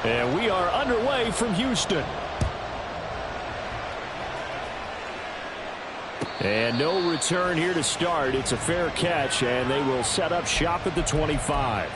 And we are underway from Houston. And no return here to start. It's a fair catch, and they will set up shop at the 25.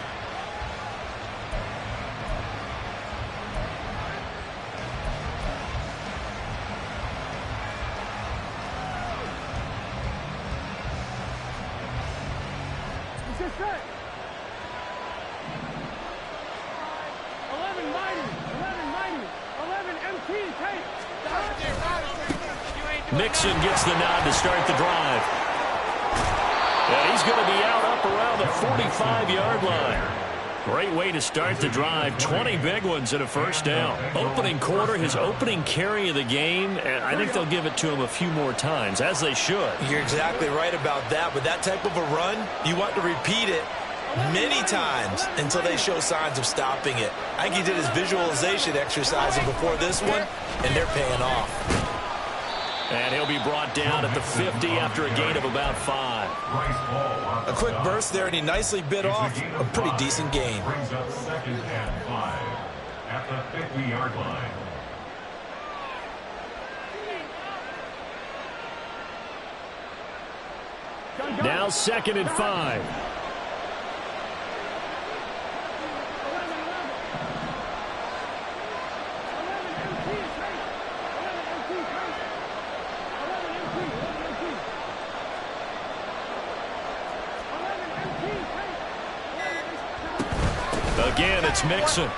Mixon gets the nod to start the drive. And he's going to be out up around the 45-yard line. Great way to start the drive. 20 big ones and a first down. Opening quarter, his opening carry of the game, and I think they'll give it to him a few more times, as they should. You're exactly right about that. With that type of a run, you want to repeat it many times until they show signs of stopping it. I think he did his visualization exercising before this one, and they're paying off. And he'll be brought down at the 50 after a gain of about 5. A quick burst there, and he nicely bit off a pretty decent gain. Brings up 2nd and 5 at the 50-yard line. Now 2nd and 5. Again, it's Mixon.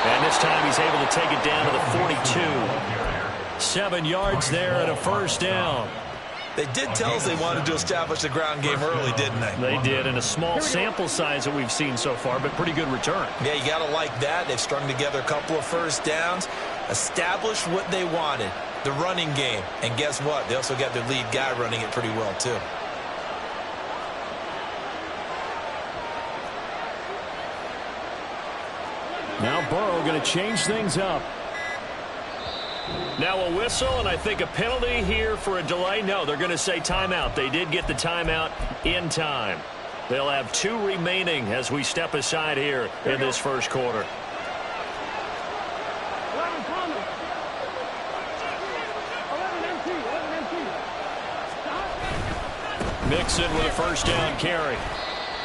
And this time he's able to take it down to the 42. 7 yards there and a first down. They did tell us they wanted to establish the ground game early, didn't they? They did, in a small sample size that we've seen so far, but pretty good return. Yeah, you got to like that. They've strung together a couple of first downs, established what they wanted, the running game. And guess what? They also got their lead guy running it pretty well, too. Now Burrow going to change things up. Now a whistle, and I think a penalty here for a delay. No, they're going to say timeout. They did get the timeout in time. They'll have 2 remaining as we step aside here in this first quarter. Mixon with a first down carry.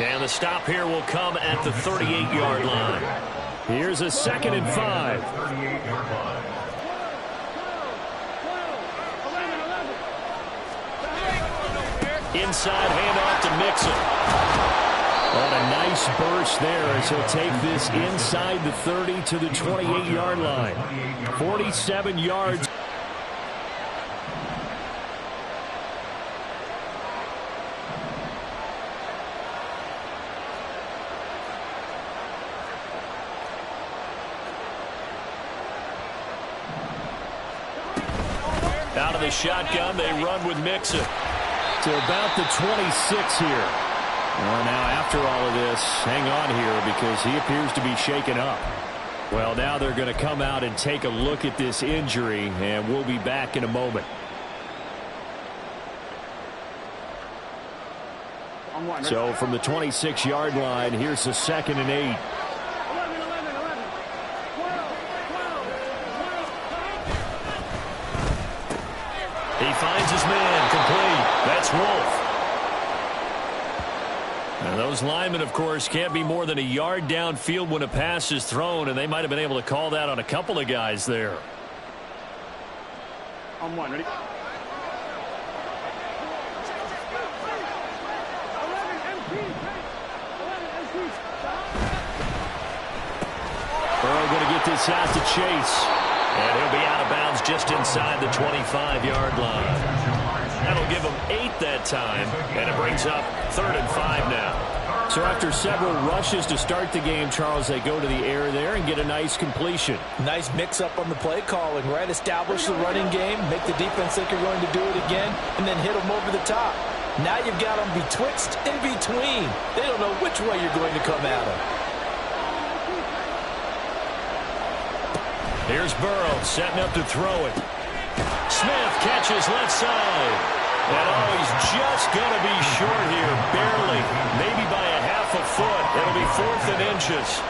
And the stop here will come at the 38-yard line. Here's a 2nd and 5. Inside handoff to Mixon. What a nice burst there as he'll take this inside the 30 to the 28-yard line. 47 yards. Out of the shotgun, they run with Mixon. To about the 26 here. Well, now after all of this, hang on here because he appears to be shaken up. Well, now they're going to come out and take a look at this injury, and we'll be back in a moment. So from the 26-yard line, here's the 2nd and 8. He finds his man, complete. That's Wolf. And those linemen, of course, can't be more than a yard downfield when a pass is thrown, and they might have been able to call that on a couple of guys there. On 1, ready? Burrow going to get this out to Chase. And he'll be out of bounds just inside the 25-yard line. That'll give him 8 that time, and it brings up 3rd and 5 now. So after several rushes to start the game, Charles, they go to the air there and get a nice completion. Nice mix-up on the play calling, right? Establish the running game, make the defense think you're going to do it again, and then hit them over the top. Now you've got them betwixt and between. They don't know which way you're going to come at them. Here's Burrow setting up to throw it. Smith catches left side. And oh, he's just going to be short here, barely. Maybe by a half a foot. It'll be 4th and inches.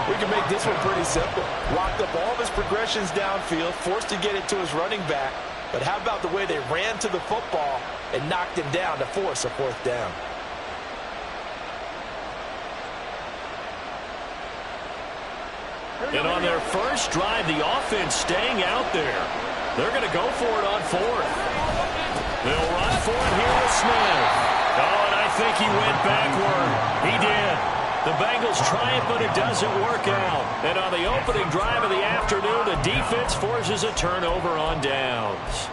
We can make this one pretty simple. Locked up all of his progressions downfield, forced to get it to his running back. But how about the way they ran to the football and knocked him down to force a 4th down? And on their first drive, the offense staying out there. They're going to go for it on 4th. They'll run for it here with Smith. Oh, and I think he went backward. He did. The Bengals try it, but it doesn't work out. And on the opening drive of the afternoon, the defense forces a turnover on downs.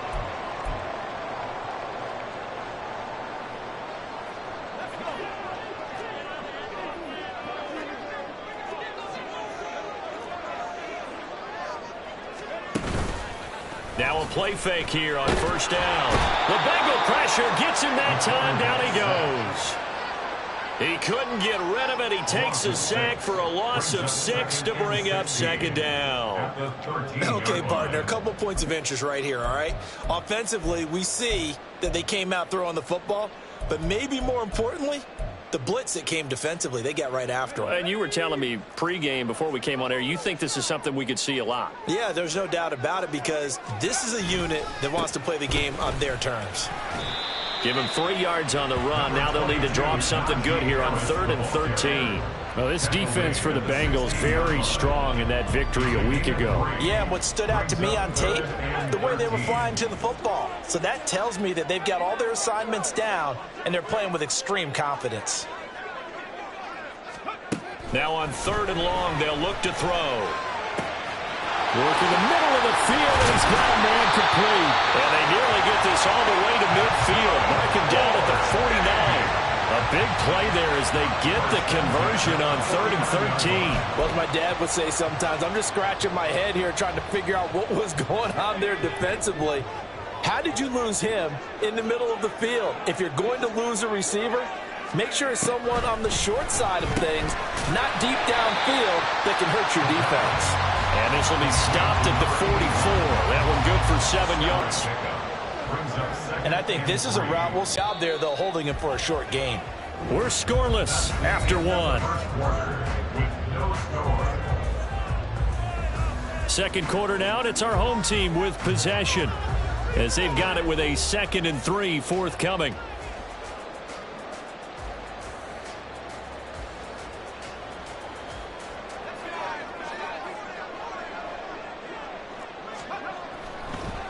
Now a play fake here on 1st down. The Bengal pressure gets him that time. Down he goes. He couldn't get rid of it. He takes a sack for a loss of 6 to bring up 2nd down. Okay, partner, a couple points of interest right here, all right? Offensively, we see that they came out throwing the football, but maybe more importantly, the blitz that came defensively, they got right after him. And you were telling me pregame before we came on air, you think this is something we could see a lot? Yeah, there's no doubt about it because this is a unit that wants to play the game on their terms. Give him 3 yards on the run. Now they'll need to draw up something good here on 3rd and 13. Well, this defense for the Bengals very strong in that victory a week ago. Yeah, and what stood out to me on tape, the way they were flying to the football. So that tells me that they've got all their assignments down, and they're playing with extreme confidence. Now on 3rd and long, they'll look to throw. Working the middle of the field, and he's got a man complete. And they nearly get this all the way to midfield. Mark him down at the 49. A big play there as they get the conversion on 3rd and 13. Well, as my dad would say sometimes, I'm just scratching my head here trying to figure out what was going on there defensively. How did you lose him in the middle of the field? If you're going to lose a receiver, make sure it's someone on the short side of things, not deep downfield, that can hurt your defense. And this will be stopped at the 44. That one good for 7 yards. And I think this is a route we'll see out there, though, holding him for a short gain. We're scoreless after 1. 2nd quarter now, and it's our home team with possession as they've got it with a 2nd and 3 forthcoming.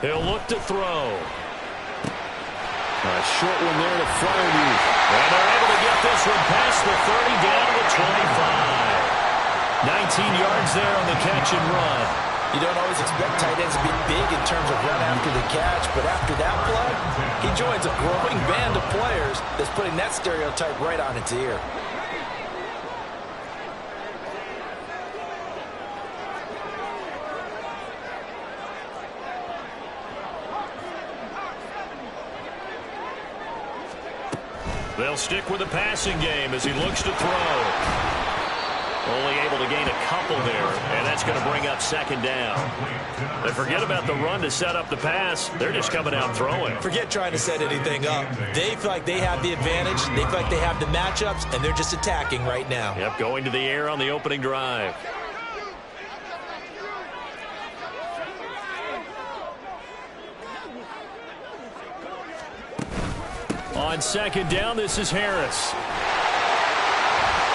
He'll look to throw. A short one there to Flaherty. And they're able to get this one past the 30 down to the 25. 19 yards there on the catch and run. You don't always expect tight ends to be big in terms of run after the catch, but after that play, he joins a growing band of players that's putting that stereotype right on its ear. They'll stick with the passing game as he looks to throw. Only able to gain a couple there, and that's going to bring up 2nd down. They forget about the run to set up the pass. They're just coming out throwing. Forget trying to set anything up. They feel like they have the advantage. They feel like they have the matchups, and they're just attacking right now. Yep, going to the air on the opening drive. On 2nd down, this is Harris.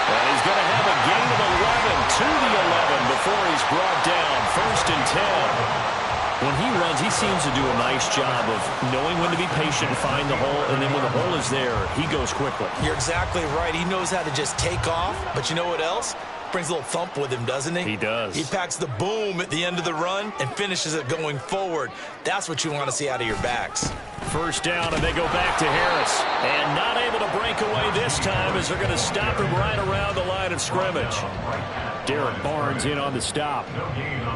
And he's going to have a gain of 11 to the 11 before he's brought down. 1st and 10. When he runs, he seems to do a nice job of knowing when to be patient and find the hole, and then when the hole is there, he goes quickly. You're exactly right. He knows how to just take off, but you know what else? Brings a little thump with him, doesn't he? He does. He packs the boom at the end of the run and finishes it going forward. That's what you want to see out of your backs. 1st down, and they go back to Harris. And not able to break away this time as they're going to stop him right around the line of scrimmage. Derek Barnes in on the stop.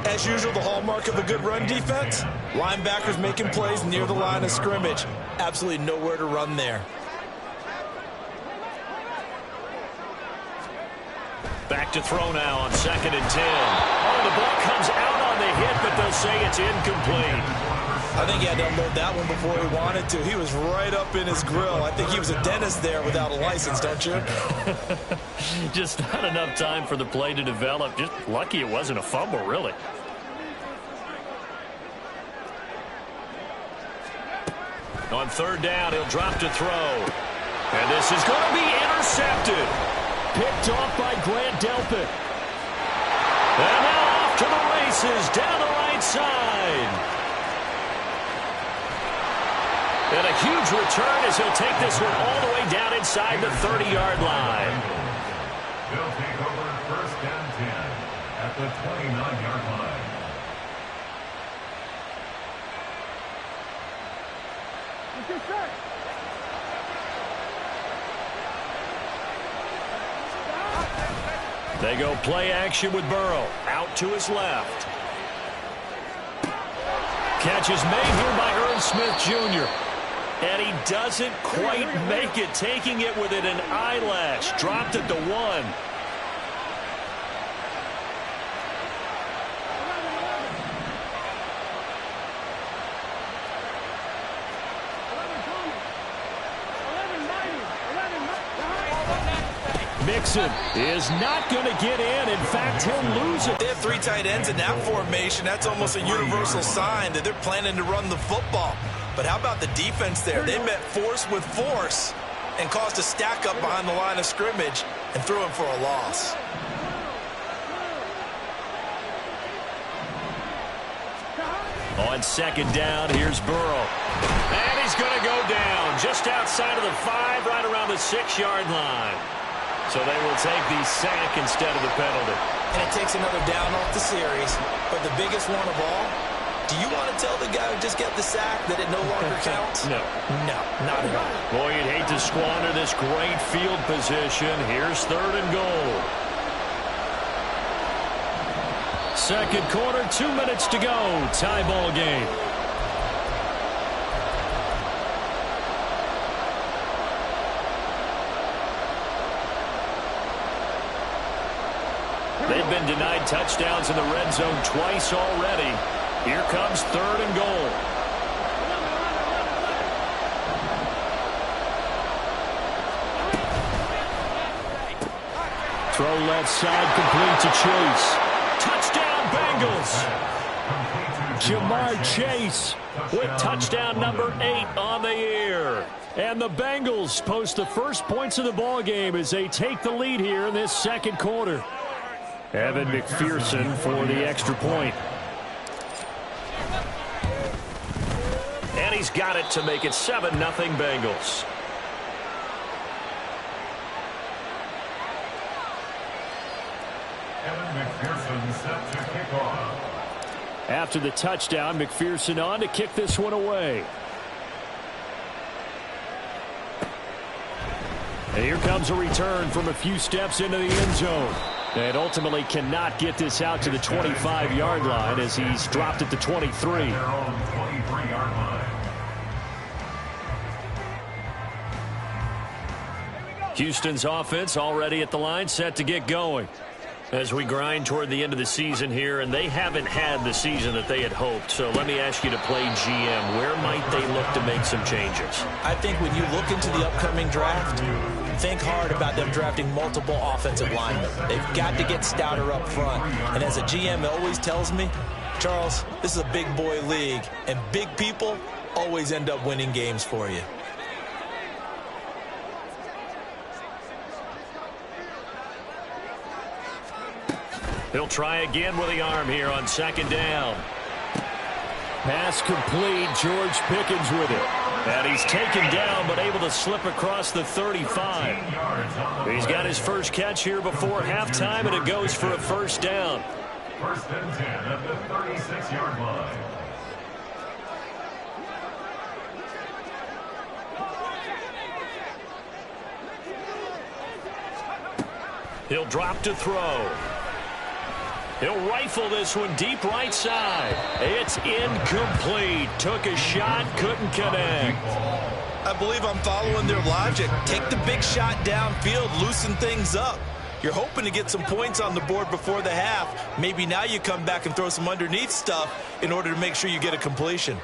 As usual, the hallmark of a good run defense, linebackers making plays near the line of scrimmage. Absolutely nowhere to run there. Back to throw now on 2nd and 10. Oh, the ball comes out on the hit, but they'll say it's incomplete. I think he had to unload that one before he wanted to. He was right up in his grill. I think he was a dentist there without a license, don't you? Just not enough time for the play to develop. Just lucky it wasn't a fumble, really. On third down, he'll drop to throw. And this is going to be intercepted. Picked off by Grant Delpit. And now off to the races down the right side. And a huge return as he'll take this one all the way down inside the 30-yard line. They'll take over first and 10 at the 29-yard line. They go play action with Burrow. Out to his left. Catch is made here by Irv Smith Jr. And he doesn't quite make it, taking it within an eyelash. Dropped at the 1. Mixon is not going to get in. In fact, he'll lose it. They have 3 tight ends in that formation. That's almost a universal sign that they're planning to run the football. But how about the defense there? They met force with force and caused a stack up behind the line of scrimmage and threw him for a loss. On second down, here's Burrow. And he's going to go down just outside of the 5, right around the 6-yard line. So they will take the sack instead of the penalty. And it takes another down off the series. But the biggest one of all, do you want to tell the guy who just got the sack that it no longer counts? No. No, not at all. Boy, you'd hate to squander this great field position. Here's third and goal. Second quarter, 2 minutes to go. Tie ball game. They've been denied touchdowns in the red zone twice already. Here comes third and goal. Throw left side, complete to Chase. Touchdown, Bengals. Jamar Chase With touchdown number 8 on the year. And the Bengals post the first points of the ball game as they take the lead here in this second quarter. Evan McPherson for the extra point. And he's got it to make it 7-0 Bengals. Evan McPherson set to kick off. After the touchdown, McPherson on to kick this one away. And here comes a return from a few steps into the end zone. And ultimately cannot get this out to the 25-yard line as he's dropped at the 23. Their own 23-yard line. Houston's offense already at the line, set to get going. As we grind toward the end of the season here, and they haven't had the season that they had hoped. So let me ask you to play GM. Where might they look to make some changes? I think when you look into the upcoming draft, think hard about them drafting multiple offensive linemen. They've got to get stouter up front. And as a GM, it always tells me, Charles, this is a big boy league, and big people always end up winning games for you. He'll try again with the arm here on second down. Pass complete. George Pickens with it. And he's taken down but able to slip across the 35. He's got his first catch here before halftime, and it goes for a first down. First and 10 at the 36-yard line. He'll drop to throw. He'll rifle this one deep right side. It's incomplete. Took a shot, couldn't connect. I believe I'm following their logic. Take the big shot downfield, loosen things up. You're hoping to get some points on the board before the half. Maybe now you come back and throw some underneath stuff in order to make sure you get a completion.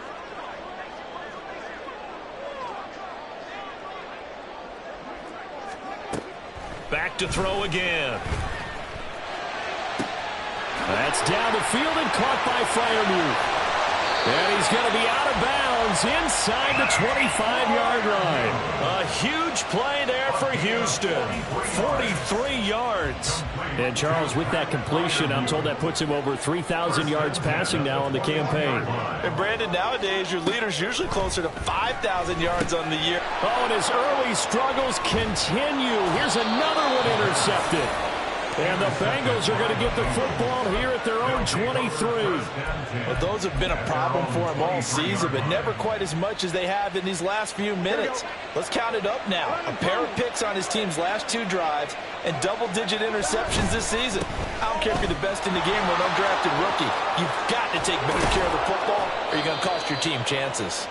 back to throw again. That's down the field and caught by Freiermuth. And he's going to be out of bounds inside the 25-yard line. A huge play there for Houston. 43 yards. And, Charles, with that completion, I'm told that puts him over 3,000 yards passing now on the campaign. And, Brandon, nowadays your leader's usually closer to 5,000 yards on the year. Oh, and his early struggles continue. Here's another one intercepted. And the Bengals are going to get the football here at their own 23. Well, those have been a problem for him all season, but never quite as much as they have in these last few minutes. Let's count it up now. A pair of picks on his team's last 2 drives and double-digit interceptions this season. I don't care if you're the best in the game or an undrafted rookie. You've got to take better care of the football or you're going to cost your team chances.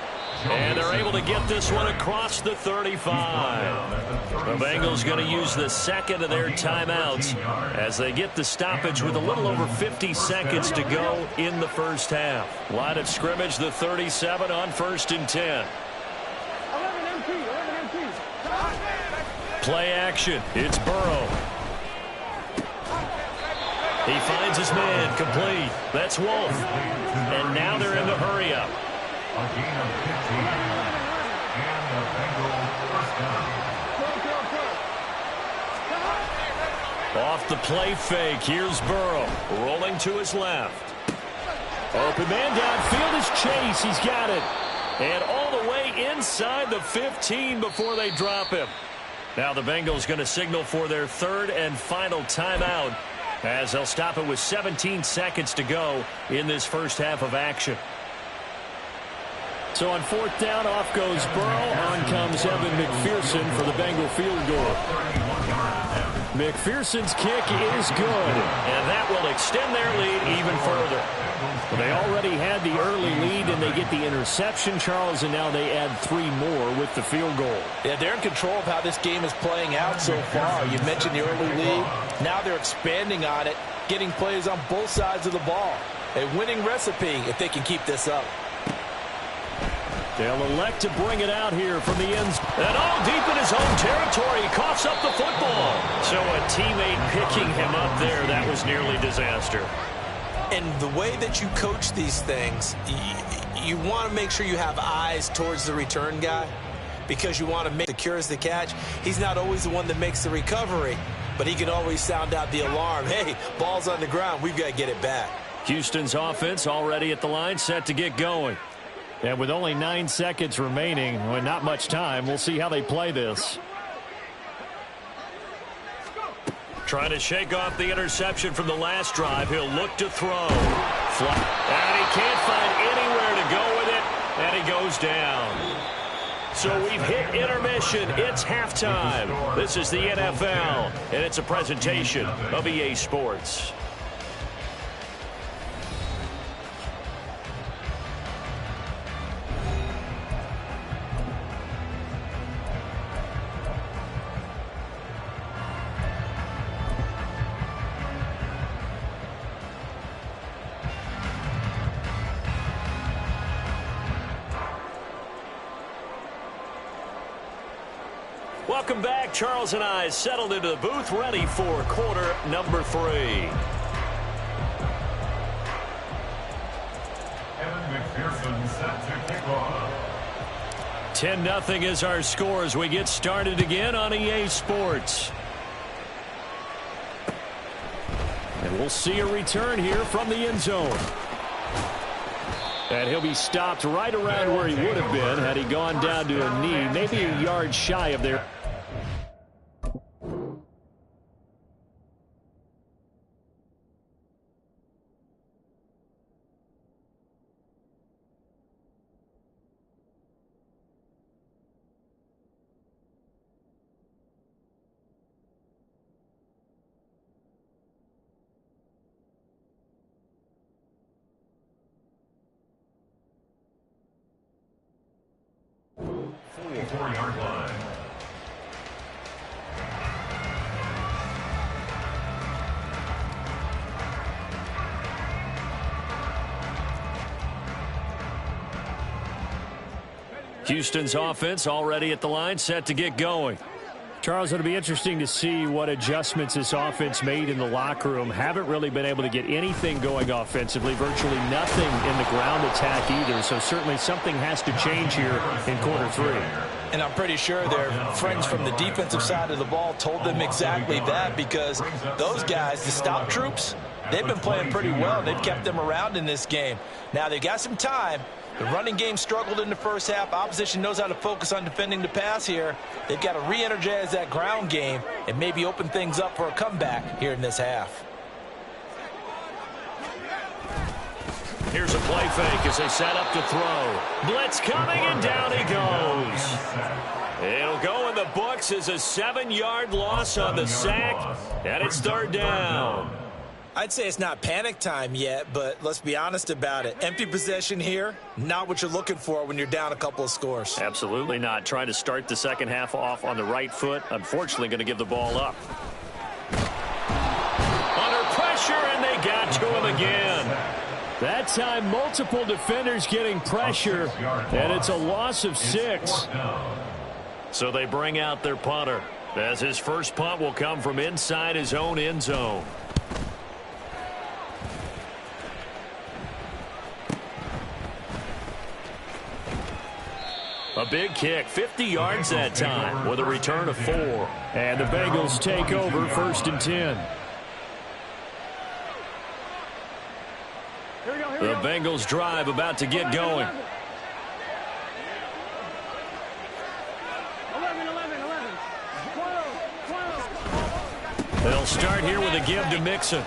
And they're able to get this one across the 35. The Bengals going to use the second of their timeouts as they get the stoppage with a little over 50 seconds to go in the first half. Line of scrimmage, the 37 on 1st and 10. Play action. It's Burrow. He finds his man, complete. That's Wolf. And now they're in the hurry-up. A gain of 15, and the Bengals first down. Off the play fake, here's Burrow, rolling to his left. Open man downfield is Chase. He's got it. And all the way inside the 15 before they drop him. Now the Bengals going to signal for their third and final timeout as they'll stop it with 17 seconds to go in this first half of action. So on 4th down, off goes Burrow. On comes Evan McPherson for the Bengal field goal. McPherson's kick is good. And that will extend their lead even further. Well, they already had the early lead, and they get the interception, Charles, and now they add 3 more with the field goal. Yeah, they're in control of how this game is playing out so far. You mentioned the early lead. Now they're expanding on it, getting plays on both sides of the ball. A winning recipe if they can keep this up. They'll elect to bring it out here from the end. And all deep in his own territory, he coughs up the football. So a teammate picking him up there, that was nearly disaster. And the way that you coach these things, you want to make sure you have eyes towards the return guy because you want to make secures the catch. He's not always the one that makes the recovery, but he can always sound out the alarm. Hey, ball's on the ground. We've got to get it back. Houston's offense already at the line, set to get going. And with only 9 seconds remaining, well, not much time, we'll see how they play this. Trying to shake off the interception from the last drive. He'll look to throw. And he can't find anywhere to go with it, and he goes down. So we've hit intermission. It's halftime. This is the NFL, and it's a presentation of EA Sports. Welcome back. Charles and I settled into the booth, ready for quarter number 3. Evan McPherson set to kick off. 10-0 is our score as we get started again on EA Sports. And we'll see a return here from the end zone. And he'll be stopped right around where he would have been had he gone down to a knee, maybe a yard shy of there. Yard line. Houston's offense already at the line, set to get going. Charles, it'll be interesting to see what adjustments this offense made in the locker room. Haven't really been able to get anything going offensively, virtually nothing in the ground attack either. So certainly something has to change here in quarter 3. And I'm pretty sure their friends from the defensive side of the ball told them exactly that, because those guys, the stop troops, they've been playing pretty well. They've kept them around in this game. Now they've got some time. The running game struggled in the first half. Opposition knows how to focus on defending the pass here. They've got to re-energize that ground game and maybe open things up for a comeback here in this half. Here's a play fake as they set up to throw. Blitz coming, and down he goes. It'll go in the books as a 7-yard loss on the sack, and it's 3rd down. I'd say it's not panic time yet, but let's be honest about it. Empty possession here, not what you're looking for when you're down a couple of scores. Absolutely not. Trying to start the second half off on the right foot. Unfortunately, going to give the ball up. Under pressure, and they got to him again. That time, multiple defenders getting pressure, and it's a loss of 6. So they bring out their punter, as his first punt will come from inside his own end zone. A big kick, 50 yards that time, with a return of 4. And the Bengals take over 1st and 10. The Bengals drive about to get going. They'll start here with a give to Mixon.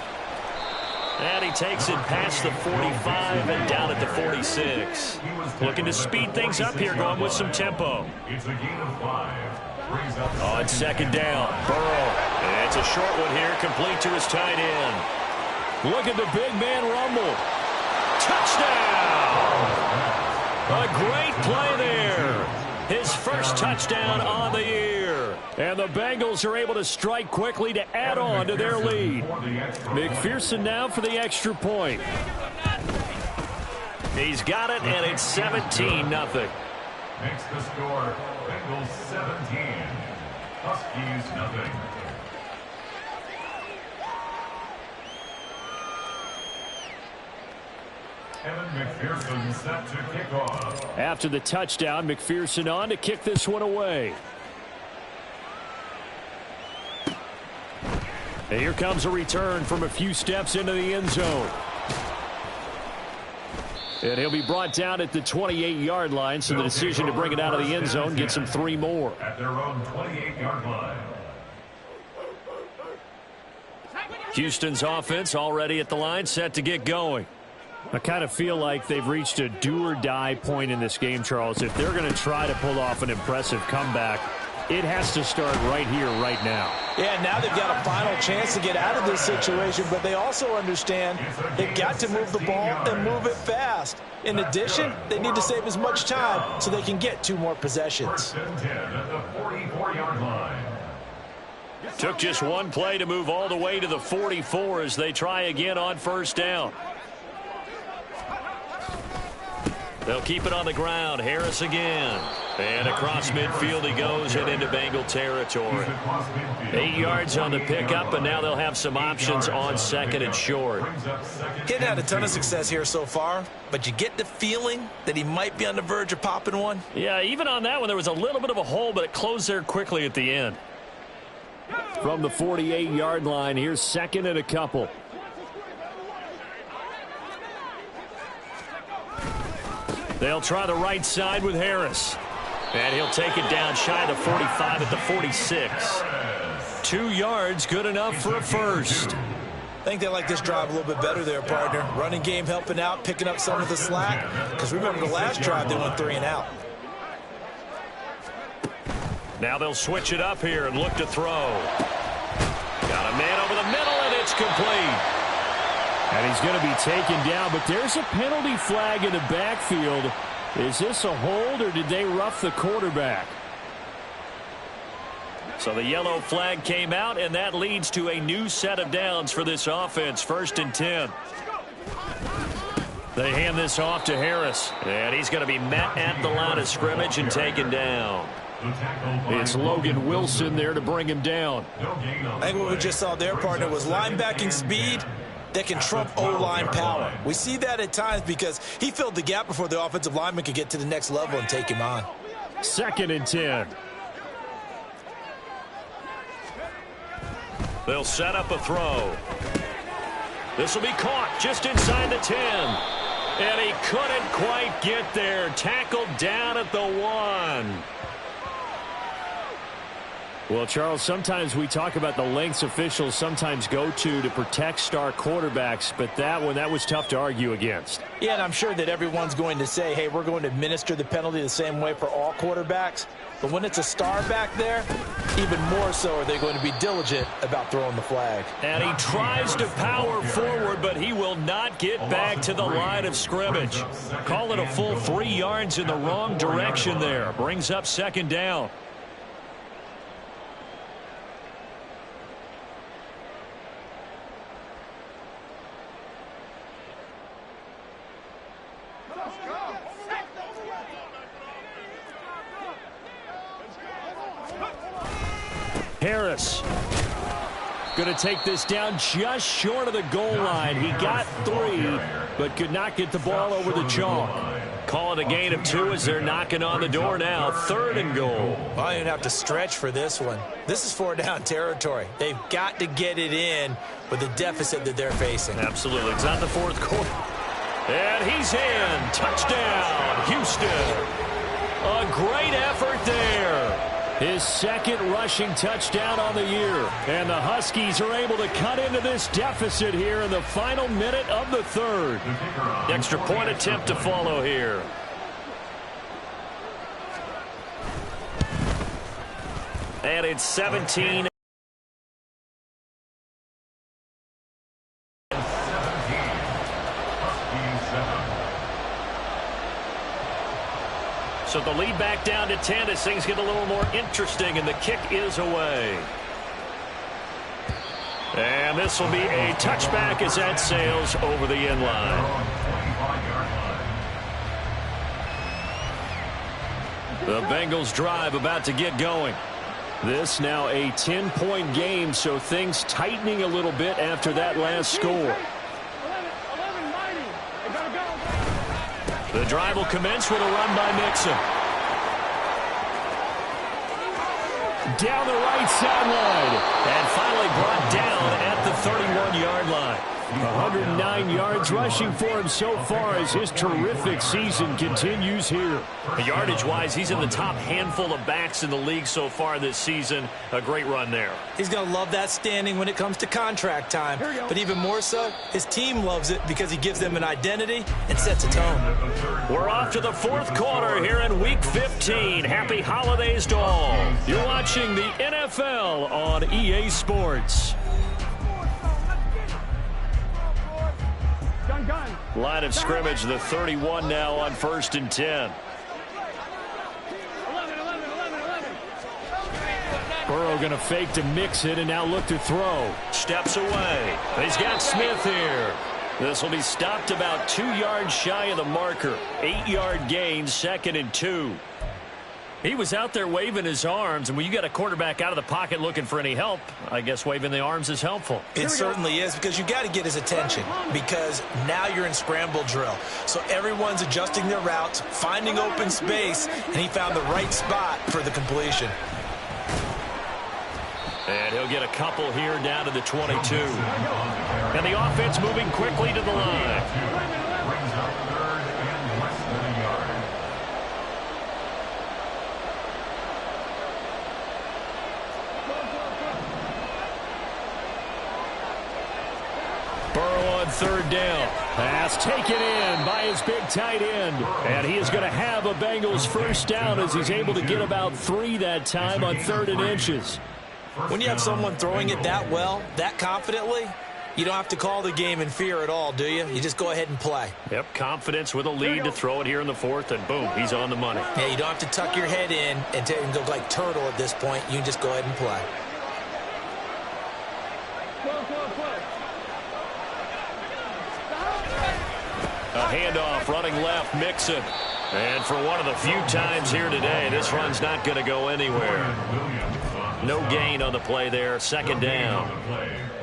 And he takes it past the 45 and down at the 46. Looking to speed things up here, going with some tempo. It's a gain of 5. On 2nd down, Burrow. And it's a short one here, complete to his tight end. Look at the big man rumble. Touchdown! A great play there. His first touchdown on the year. And the Bengals are able to strike quickly to add on to their lead. McPherson now for the extra point. He's got it, and it's 17-0. Makes the score Bengals 17, Huskies 0. Evan McPherson set to kick off. After the touchdown, McPherson on to kick this one away. And here comes a return from a few steps into the end zone. And he'll be brought down at the 28-yard line, so the decision to bring it out of the end zone gets him 3 more. At their own 28-yard line. Houston's offense already at the line, set to get going. I kind of feel like they've reached a do-or-die point in this game, Charles. If they're going to try to pull off an impressive comeback, it has to start right here, right now. Yeah, now they've got a final chance to get out of this situation, but they also understand they've got to move the ball and move it fast. In addition, they need to save as much time so they can get 2 more possessions. 1st and 10 at the 44-yard line. Took just one play to move all the way to the 44 as they try again on 1st down. They'll keep it on the ground. Harris again. And across midfield he goes and into Bengal territory. 8 yards on the pickup, and now they'll have some options on 2nd and short. He hadn't had a ton of success here so far, but you get the feeling that he might be on the verge of popping one. Yeah, even on that one, there was a little bit of a hole, but it closed there quickly at the end. From the 48-yard line, here's 2nd and a couple. They'll try the right side with Harris. And he'll take it down shy of the 45 at the 46. 2 yards, good enough for a first. I think they like this drive a little bit better there, partner. Running game helping out, picking up some of the slack. Because remember the last drive, they went 3 and out. Now they'll switch it up here and look to throw. Got a man over the middle, and it's complete. And he's going to be taken down, but there's a penalty flag in the backfield. Is this a hold, or did they rough the quarterback? So the yellow flag came out, and that leads to a new set of downs for this offense. 1st and 10. They hand this off to Harris, and he's going to be met at the line of scrimmage and taken down. It's Logan Wilson there to bring him down. I think what we just saw there, partner, was linebacking speed that can trump O-line power. We see that at times because he filled the gap before the offensive lineman could get to the next level and take him on. 2nd and 10. They'll set up a throw. This will be caught just inside the 10. And he couldn't quite get there. Tackled down at the 1. Well, Charles, sometimes we talk about the lengths officials sometimes go to protect star quarterbacks, but that one, that was tough to argue against. Yeah, and I'm sure that everyone's going to say, hey, we're going to administer the penalty the same way for all quarterbacks. But when it's a star back there, even more so are they going to be diligent about throwing the flag. And he tries to power forward, but he will not get back to the line of scrimmage. Call it a full 3 yards in the wrong direction there. Brings up 2nd down. Harris going to take this down just short of the goal line. He got 3, but could not get the ball over the chalk. Call it a gain of 2 as they're knocking on the door now. 3rd and goal. Well, you have to stretch for this one. This is 4-down territory. They've got to get it in with the deficit that they're facing. Absolutely. It's not the 4th quarter. And he's in. Touchdown, Houston. A great effort there. His 2nd rushing touchdown on the year. And the Huskies are able to cut into this deficit here in the final minute of the 3rd. Extra point attempt to follow here. And it's 17. So the lead back down to 10 as things get a little more interesting, and the kick is away. And this will be a touchback as that sails over the end line. The Bengals drive about to get going. This now a 10-point game, so things tightening a little bit after that last score. The drive will commence with a run by Mixon. Down the right sideline. And finally brought down at the 31-yard line. 109 yards rushing for him so far as his terrific season continues here. Yardage-wise, he's in the top handful of backs in the league so far this season. A great run there. He's going to love that standing when it comes to contract time. But even more so, his team loves it because he gives them an identity and sets a tone. We're off to the 4th quarter here in Week 15. Happy holidays to all. You're watching the NFL on EA Sports. Line of scrimmage, the 31 now on 1st and 10. Burrow going to fake to mix it and now look to throw. Steps away. He's got Smith here. This will be stopped about 2 yards shy of the marker. 8-yard gain, 2nd and 2. He was out there waving his arms, and when you got a quarterback out of the pocket looking for any help, I guess waving the arms is helpful. It certainly is, because you got to get his attention, because now you're in scramble drill. So everyone's adjusting their routes, finding open space, and he found the right spot for the completion. And he'll get a couple here down to the 22. And the offense moving quickly to the line. Burrow on 3rd down. Pass taken in by his big tight end. And he is going to have a Bengals 1st down as he's able to get about 3 that time on 3rd and inches. When you have someone throwing it that well, that confidently, you don't have to call the game in fear at all, do you? You just go ahead and play. Yep, confidence with a lead to throw it here in the 4th, and boom, he's on the money. Yeah, you don't have to tuck your head in and go like turtle at this point. You can just go ahead and play. A handoff running left, Mixon. And for one of the few times here today, this run's not going to go anywhere. No gain on the play there, second down.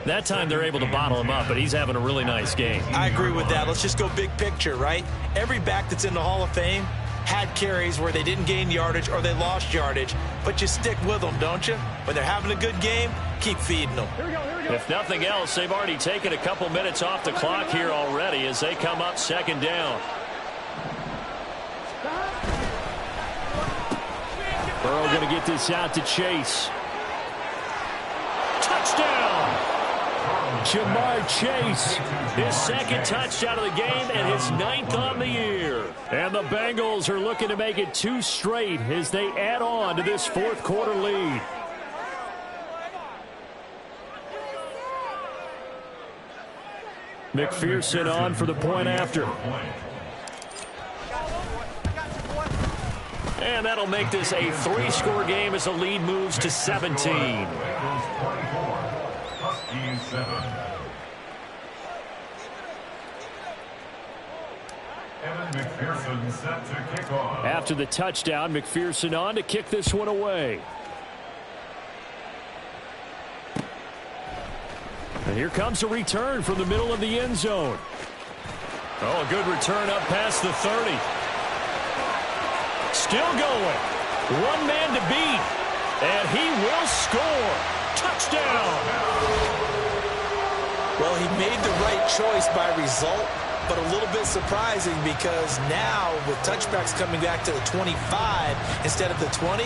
That time they're able to bottle him up, but he's having a really nice game. I agree with that. Let's just go big picture, right? Every back that's in the Hall of Fame had carries where they didn't gain yardage or they lost yardage, but you stick with them, don't you? When they're having a good game, keep feeding them. If nothing else, they've already taken a couple minutes off the clock here already as they come up second down. Burrow going to get this out to Chase. Touchdown! Jamar Chase. His second touchdown of the game and his 9th on the year. And the Bengals are looking to make it 2 straight as they add on to this fourth quarter lead. McPherson on for the point after. And that'll make this a 3-score game as the lead moves to 17. Huskie 7. McPherson set to kick off. After the touchdown, McPherson on to kick this one away. And here comes a return from the middle of the end zone. Oh, a good return up past the 30. Still going. One man to beat. And he will score. Touchdown. Well, he made the right choice by result, but a little bit surprising because now with touchbacks coming back to the 25 instead of the 20,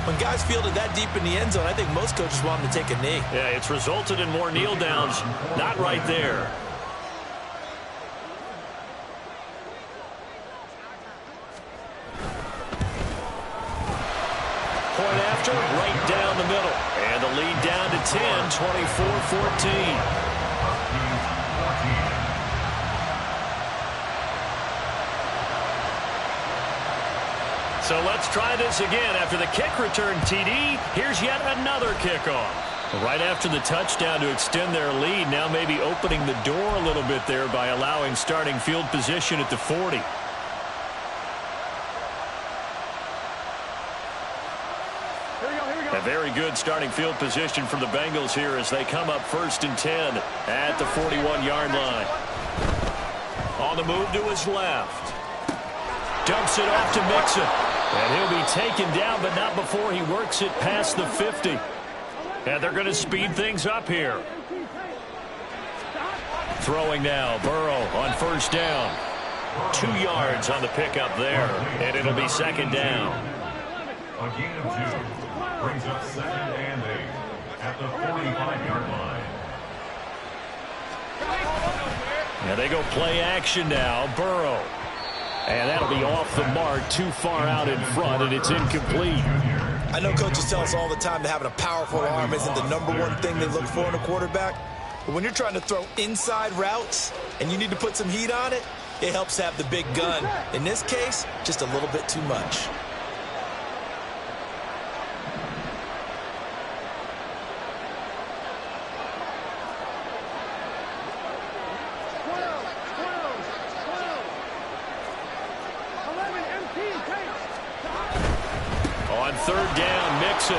when guys fielded that deep in the end zone, I think most coaches want them to take a knee. Yeah, it's resulted in more kneel downs. Not right there. Point after, right down the middle. And the lead down to 10, 24-14. So let's try this again. After the kick return, TD, here's yet another kickoff. Right after the touchdown to extend their lead, now maybe opening the door a little bit there by allowing starting field position at the 40. A very good starting field position for the Bengals here as they come up 1st and 10 at the 41-yard line. On the move to his left. Dumps it off to Mixon. And he'll be taken down, but not before he works it past the 50. And they're going to speed things up here. Throwing now, Burrow on 1st down. 2 yards on the pickup there, and it'll be 2nd down. A gain of 2 brings up 2nd and 8 at the 45-yard line. And they go play action now, Burrow. And that'll be off the mark, too far out in front, and it's incomplete. I know coaches tell us all the time that having a powerful arm isn't the #1 thing they look for in a quarterback. But when you're trying to throw inside routes and you need to put some heat on it, it helps have the big gun. In this case, just a little bit too much. On 3rd down, Mixon.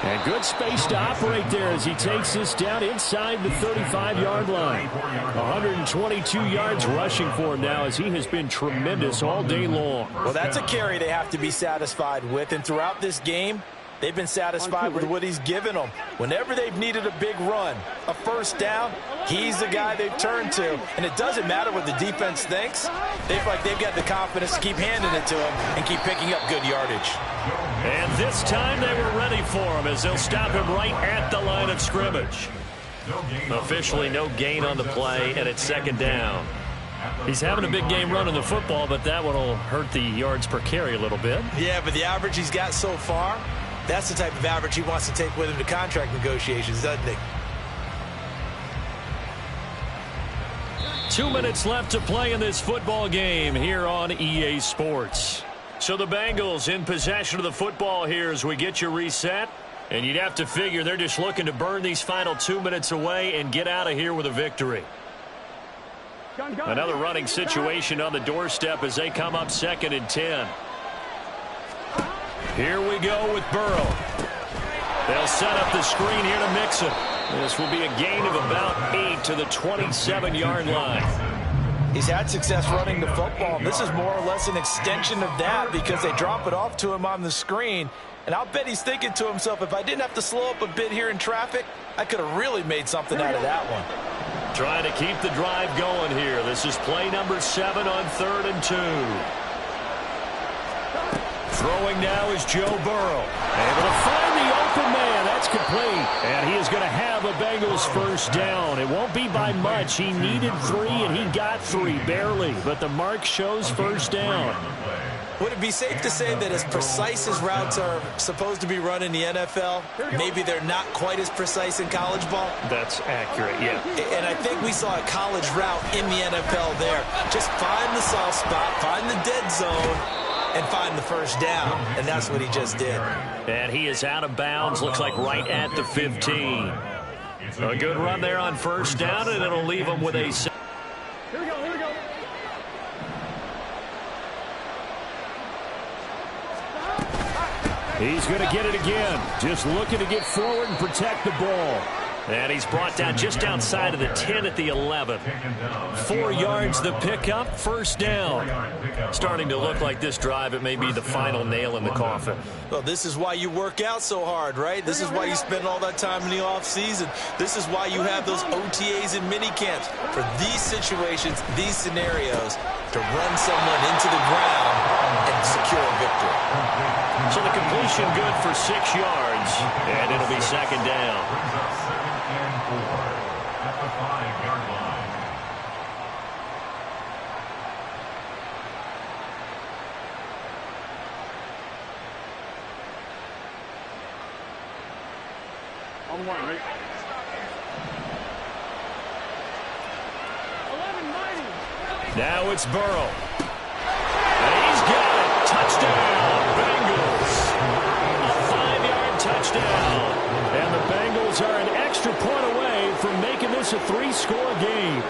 And good space to operate there as he takes this down inside the 35-yard line. 122 yards rushing for him now as he has been tremendous all day long. Well, that's a carry they have to be satisfied with. And throughout this game, they've been satisfied with what he's given them. Whenever they've needed a big run, a 1st down, he's the guy they've turned to. And it doesn't matter what the defense thinks. They feel like they've got the confidence to keep handing it to him and keep picking up good yardage. And this time they were ready for him as they'll stop him right at the line of scrimmage. Officially no gain on the play, and it's 2nd down. He's having a big game running the football, but that one will hurt the yards per carry a little bit. Yeah, but the average he's got so far, that's the type of average he wants to take with him to contract negotiations, doesn't he? 2 minutes left to play in this football game here on EA Sports. So the Bengals in possession of the football here as we get you reset. And you'd have to figure they're just looking to burn these final 2 minutes away and get out of here with a victory. Another running situation on the doorstep as they come up 2nd and 10. Here we go with Burrow. They'll set up the screen here to Mixon. This will be a gain of about 8 to the 27-yard line. He's had success running the football. This is more or less an extension of that because they drop it off to him on the screen. And I'll bet he's thinking to himself, if I didn't have to slow up a bit here in traffic, I could have really made something out of that one. Trying to keep the drive going here. This is play number 7 on 3rd and 2. Throwing now is Joe Burrow. Able to find the open man. That's complete. And he is going to have a Bengals first down. It won't be by much. He needed 3, and he got 3, barely. But the mark shows first down. Would it be safe to say that as precise as routes are supposed to be run in the NFL, maybe they're not quite as precise in college ball? That's accurate, yeah. And I think we saw a college route in the NFL there. Just find the soft spot, find the dead zone, and find the first down. And that's what he just did. And he is out of bounds, looks like right at the 15. A good run there on first down, and it'll leave him with a... Here we go, here we go. He's going to get it again. Just looking to get forward and protect the ball. And he's brought down just outside of the 10 at the 11. 4 yards the pickup, first down. Starting to look like this drive, it may be the final nail in the coffin. Well, this is why you work out so hard, right? This is why you spend all that time in the offseason. This is why you have those OTAs and mini camps. For these situations, these scenarios, to run someone into the ground and secure a victory. So the completion good for 6 yards, and it'll be second down. At the 5-yard line. On one, right? 11-90. Now it's Burrow. And he's got it. Touchdown, Bengals. A 5-yard touchdown. And the Bengals are an extra point away from making this a 3-score game.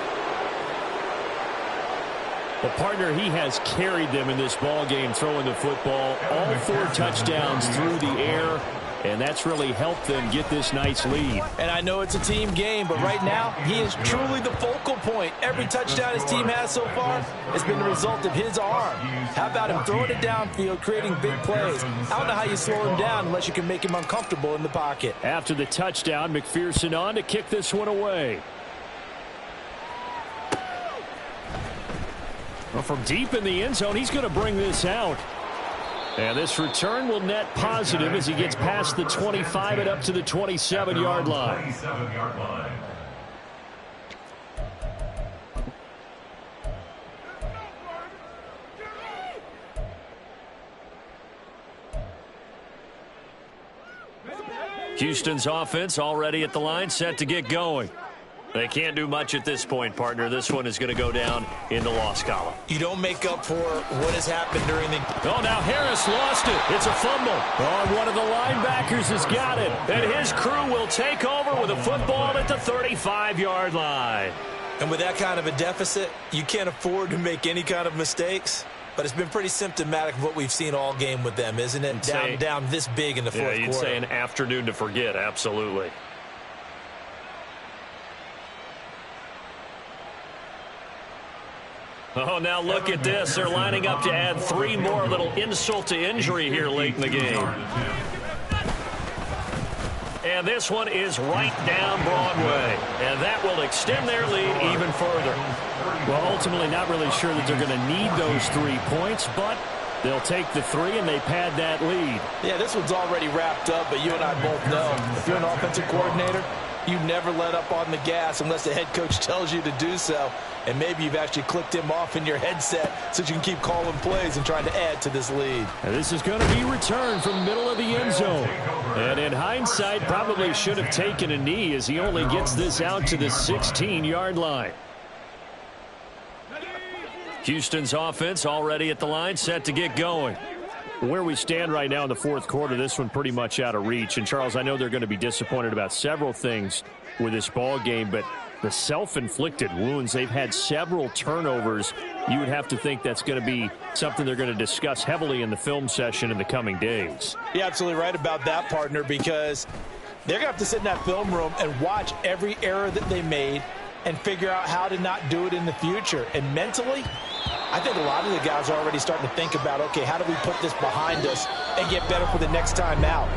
The partner, he has carried them in this ball game, throwing the football. All 4 touchdowns through the air. And that's really helped them get this nice lead. And I know it's a team game, but right now, he is truly the focal point. Every touchdown his team has so far has been the result of his arm. How about him throwing it downfield, creating big plays? I don't know how you slow him down unless you can make him uncomfortable in the pocket. After the touchdown, McPherson on to kick this one away. Well, from deep in the end zone, he's going to bring this out. And this return will net positive as he gets past the 25 and up to the 27-yard line. 27-yard line. Houston's offense already at the line, set to get going. They can't do much at this point, partner. This one is going to go down in the loss column. You don't make up for what has happened during the... Oh, now Harris lost it. It's a fumble. Oh, one of the linebackers has got it. And his crew will take over with a football at the 35-yard line. And with that kind of a deficit, you can't afford to make any kind of mistakes. But it's been pretty symptomatic of what we've seen all game with them, isn't it? Down this big in the fourth quarter. Yeah, you'd say an afternoon to forget, absolutely. Oh, now look at this. They're lining up to add 3 more, little insult to injury here late in the game. And this one is right down Broadway. And that will extend their lead even further. Well, ultimately not really sure that they're going to need those 3 points, but they'll take the 3 and they pad that lead. Yeah, this one's already wrapped up, but you and I both know if you're an offensive coordinator, you never let up on the gas unless the head coach tells you to do so. And maybe you've actually clicked him off in your headset so you can keep calling plays and trying to add to this lead. And this is going to be returned from middle of the end zone. And in hindsight, probably should have taken a knee as he only gets this out to the 16-yard line. Houston's offense already at the line, set to get going. Where we stand right now in the fourth quarter, this one pretty much out of reach. And, Charles, I know they're going to be disappointed about several things with this ball game, but the self-inflicted wounds. They've had several turnovers. You would have to think that's going to be something they're going to discuss heavily in the film session in the coming days. You're absolutely right about that, partner, because they're going to have to sit in that film room and watch every error that they made and figure out how to not do it in the future. And mentally, I think a lot of the guys are already starting to think about, okay, how do we put this behind us and get better for the next time out?